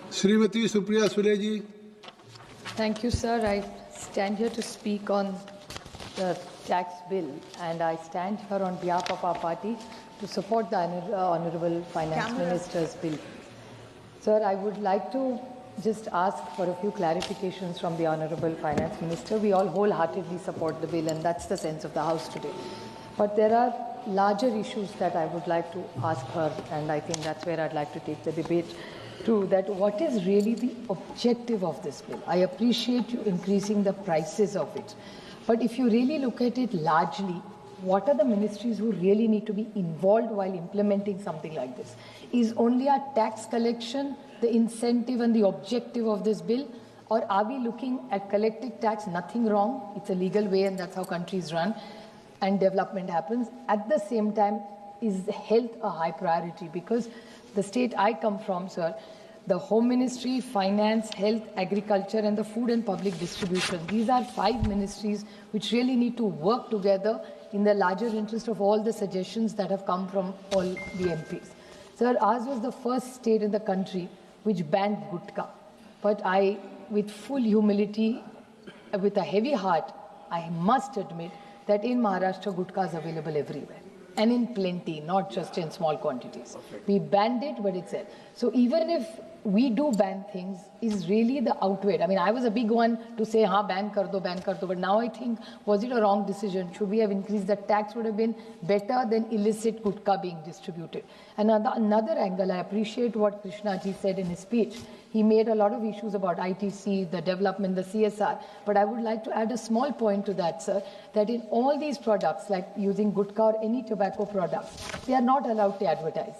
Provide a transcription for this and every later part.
Srimati Supriya Sule ji. Thank you, sir. I stand here to speak on the tax bill, and I stand here on behalf of our party to support the Honorable Finance Minister's bill. Sir, I would like to just ask for a few clarifications from the Honorable Finance Minister. We all wholeheartedly support the bill, and that's the sense of the House today. But there are larger issues that I would like to ask her, and I think that's where I'd like to take the debate to, that what is really the objective of this bill? I appreciate you increasing the prices of it, but if you really look at it largely, what are the ministries who really need to be involved while implementing something like this? Is only our tax collection the incentive and the objective of this bill? Or are we looking at collecting tax? Nothing wrong. It's a legal way, and that's how countries run and development happens. At the same time, is health a high priority? Because the state I come from, sir, the Home Ministry, Finance, Health, Agriculture, and the Food and Public Distribution, these are 5 ministries which really need to work together in the larger interest of all the suggestions that have come from all the MPs. Sir, ours was the first state in the country which banned gutka. But I, with full humility, with a heavy heart, I must admit that in Maharashtra, gutka is available everywhere. And in plenty, not just in small quantities. We banned it, but it's there. So even if we do ban things, is really the outweighed. I mean, I was a big one to say, ban kar do, but now I think, was it a wrong decision? Should we have increased the tax? Would have been better than illicit gutka being distributed. And another angle, I appreciate what Krishna ji said in his speech. He made a lot of issues about ITC, the development, the CSR. But I would like to add a small point to that, sir, that in all these products, like using gutka or any tobacco products, they are not allowed to advertise.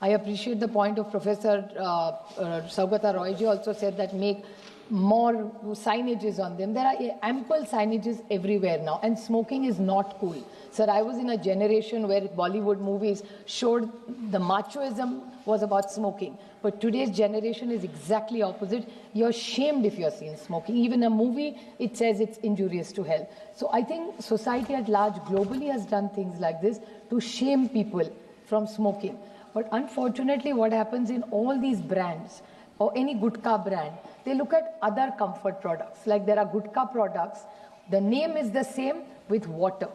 I appreciate the point of Professor Saugata Roy ji also said that make more signages on them. There are ample signages everywhere now, and smoking is not cool. Sir, I was in a generation where Bollywood movies showed the machoism was about smoking. But today's generation is exactly opposite. You're shamed if you're seen smoking. Even a movie, it says it's injurious to health. So I think society at large globally has done things like this to shame people from smoking. But unfortunately, what happens in all these brands, or any gutka brand, they look at other comfort products. Like there are gutka products, the name is the same with water.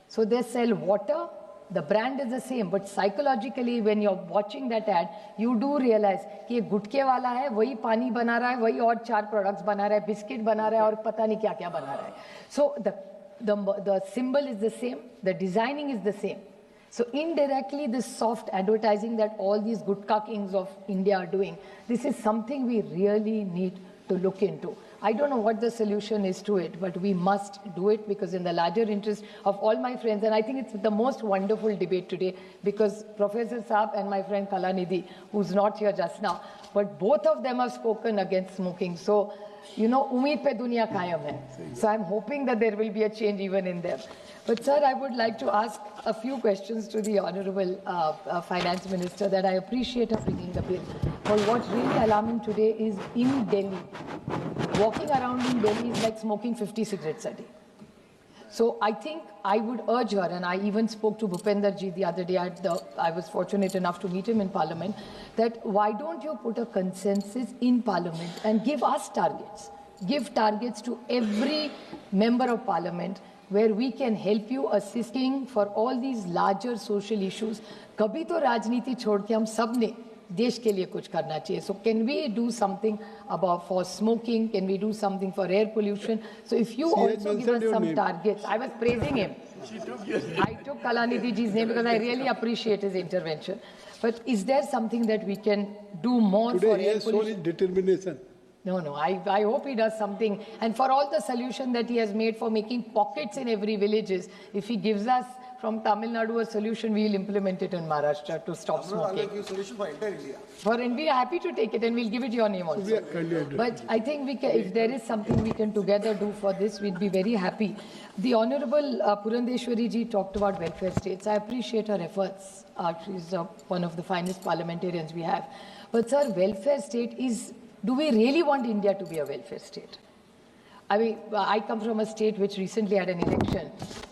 So they sell water, the brand is the same, but psychologically when you're watching that ad, you do realize that ये गुटके वाला है, वही पानी बना रहा है, वही और 4 products बना रहा है, बिस्किट बना रहा है और पता नहीं क्या क्या बना रहा है. So the symbol is the same, the designing is the same. So indirectly, this soft advertising that all these gutka kings of India are doing, this is something we really need to look into. I don't know what the solution is to it, but we must do it because in the larger interest of all my friends, and I think it's the most wonderful debate today because Professor Saab and my friend Kalanidhi, who's not here just now, but both of them have spoken against smoking. So, you know, umid pe duniya kayam hai. So I'm hoping that there will be a change even in them. But sir, I would like to ask a few questions to the Honorable Finance Minister that I appreciate her bringing the bill. But what's really alarming today is in Delhi, walking around in Delhi is like smoking 50 cigarettes a day. So I think I would urge her, and I even spoke to Bhupender ji the other day, I was fortunate enough to meet him in Parliament, that why don't you put a consensus in Parliament and give us targets? Give targets to every member of Parliament where we can help you assisting for all these larger social issues. Kabhi to rajniti chhod ke hum sab ne देश के लिए कुछ करना चाहिए. So can we do something about for smoking? Can we do something for air pollution? So if you also give us some targets, I was praising him. I took Kalanidhi ji's name because I really appreciate his intervention. But is there something that we can do more today for air pollution? Today he has shown determination. No, I hope he does something. And for all the solution that he has made for making pockets in every villages, if he gives us from Tamil Nadu a solution, we will implement it in Maharashtra to stop smoking. A solution for entire India. And we are happy to take it, and we'll give it your name also. But I think we can, if there is something we can together do for this, we'd be very happy. The Honorable Purandeshwari ji talked about welfare states. I appreciate her efforts. She's one of the finest parliamentarians we have. But sir, welfare state is, do we really want India to be a welfare state? I mean, I come from a state which recently had an election,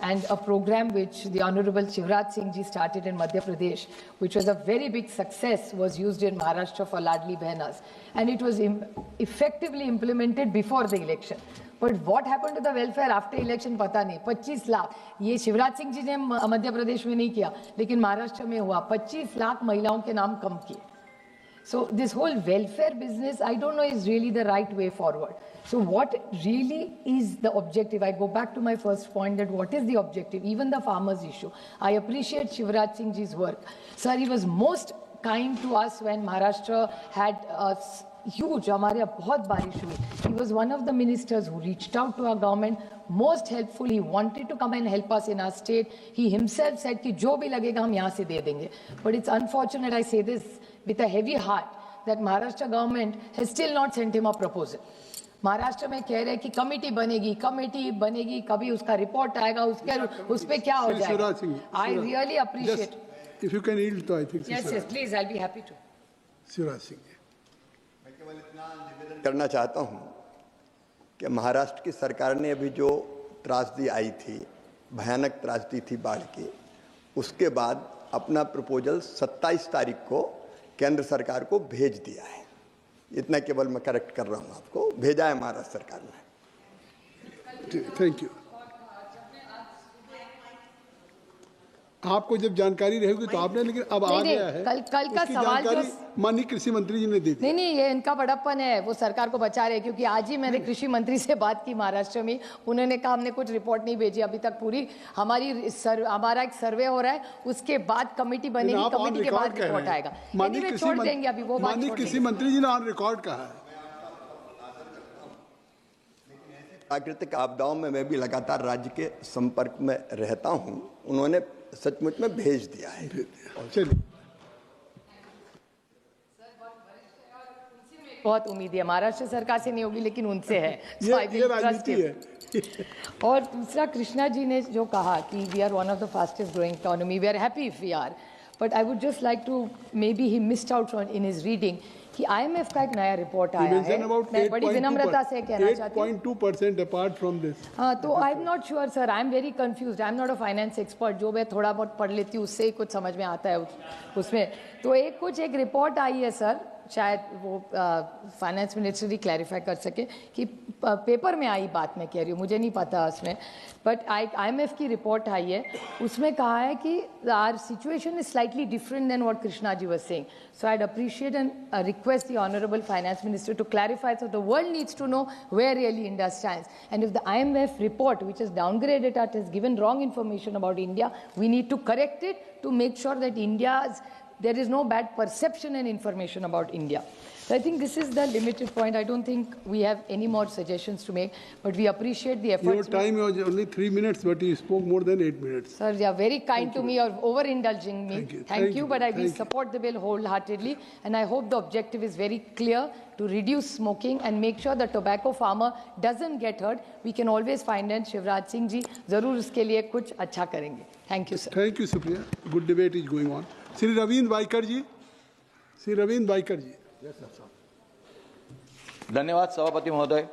and a program which the Honorable Shivraj Singh Ji started in Madhya Pradesh, which was a very big success, was used in Maharashtra for Ladli Behnas, and it was effectively implemented before the election. But what happened to the welfare after election पता नहीं. 25 लाख ये शिवराज सिंह जी ने मध्य प्रदेश में नहीं किया, लेकिन महाराष्ट्र में हुआ. 25 लाख महिलाओं के नाम कम किए. So this whole welfare business, I don't know, is really the right way forward. So what really is the objective? I go back to my first point, that what is the objective? Even the farmers issue. I appreciate Shivraj Singh Ji's work. Sir, he was most kind to us when Maharashtra had huge, हमारे यहाँ बहुत बारिश हुई. He was one of the ministers who reached out to our government, most helpful. He wanted to come and help us in our state. He himself said कि जो भी लगेगा हम यहाँ से दे देंगे. But it's unfortunate, I say this with a heavy heart, that Maharashtra government has still not sent him a proposal. Maharashtra में कह रहे हैं कि कमेटी बनेगी, कभी उसका रिपोर्ट आएगा, उस पे क्या हो जाएगा. I really appreciate. If you can yield to, I think. Yes, please, I'll be happy to. Shivraj Singh ji. मैं केवल इतना निवेदन करना चाहता हूं कि महाराष्ट्र की सरकार ने अभी जो त्रासदी आई थी, भयानक त्रासदी थी बाढ़ की, उसके बाद अपना प्रपोजल 27 तारीख को केंद्र सरकार को भेज दिया है. इतना केवल मैं करेक्ट कर रहा हूं आपको, भेजा है महाराष्ट्र सरकार ने. Thank you. आपको जब जानकारी रहेगी तो आपने, लेकिन अब आ गया है. कल का सवाल जो माननीय कृषि मंत्री जी ने दे दी. नहीं, ये इनका बड़प्पन है, वो सरकार को बचा रहे हैं. क्योंकि आज ही मैंने कृषि मंत्री से बात की महाराष्ट्र में, उन्होंने कहा हमने कुछ रिपोर्ट नहीं भेजी अभी तक. पूरी हमारा एक सर्वे हो रहा है, उसके बाद कमेटी बनेगी, कमेटी के बाद रिपोर्ट आएगा. छोड़ देंगे अभी वो बात. माननीय कृषि मंत्री जी ने ऑन रिकॉर्ड कहा है. प्राकृतिक आपदाओं में मैं भी लगातार राज्य के संपर्क में रहता हूं. उन्होंने सचमुच में भेज दिया है. चलिए. बहुत उम्मीद है, महाराष्ट्र सरकार से नहीं होगी लेकिन उनसे है. ये राजनीति है. और दूसरा, कृष्णा जी ने जो कहा कि we are one of the fastest growing economy, we are happy if we are, but I would just like to, maybe he missed out in his reading कि IMF का एक नया रिपोर्ट आया है. मैं बड़ी विनम्रता से कहना चाहती हूँ 8.2% अपार्ट फ्रॉम दिस. हाँ, तो I am not sure sir, I am very confused. I am not a finance expert. जो मैं थोड़ा बहुत पढ़ लेती हूँ उससे ही कुछ समझ में आता है उसमें. तो एक रिपोर्ट आई है सर, शायद वो फाइनेंस मिनिस्टर ही क्लैरिफाई कर सके कि पेपर में आई बात मैं कह रही हूँ, मुझे नहीं पता उसमें. बट IMF की रिपोर्ट आई है, उसमें कहा है कि our situation is slightly different than what Krishna ji was saying. So I appreciate and request the honourable finance minister to clarify, so the world needs to know where really India stands. And if the IMF report which has downgraded us has given wrong information about India, we need to correct it to make sure that there is no bad perception and information about India. So I think this is the limited point. I don't think we have any more suggestions to make, but we appreciate the efforts. Your time was only 3 minutes, but you spoke more than 8 minutes. Sir, you are very kind to me, or overindulging me. Thank you, but I will support the bill wholeheartedly, and I hope the objective is very clear, to reduce smoking and make sure the tobacco farmer doesn't get hurt. We can always finance Shivraj Singh ji. जरूर उसके लिए कुछ अच्छा करेंगे. Thank you, sir. Thank you, Supriya. Good debate is going on. Sri Ravindra Vaikar ji. Sri Ravindra Vaikar ji. Yes, sir. धन्यवाद सभापति महोदय.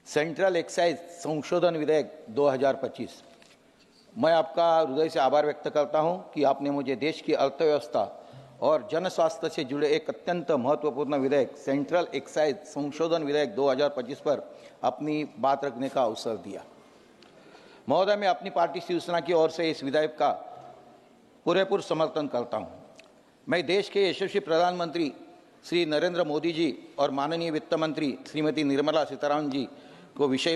Central excise संशोधन विधेयक 2025, मैं आपका हृदय से आभार व्यक्त करता हूं कि आपने मुझे देश की अर्थव्यवस्था और जन स्वास्थ्य से जुड़े एक अत्यंत महत्वपूर्ण विधेयक सेंट्रल एक्साइज संशोधन विधेयक 2025 पर अपनी बात रखने का अवसर दिया. महोदय, मैं अपनी पार्टी शिवसेना की ओर से इस विधेयक का पूरेपूर समर्थन करता हूं. मैं देश के यशस्वी प्रधानमंत्री श्री नरेंद्र मोदी जी और माननीय वित्त मंत्री श्रीमती निर्मला सीतारामन जी को विषय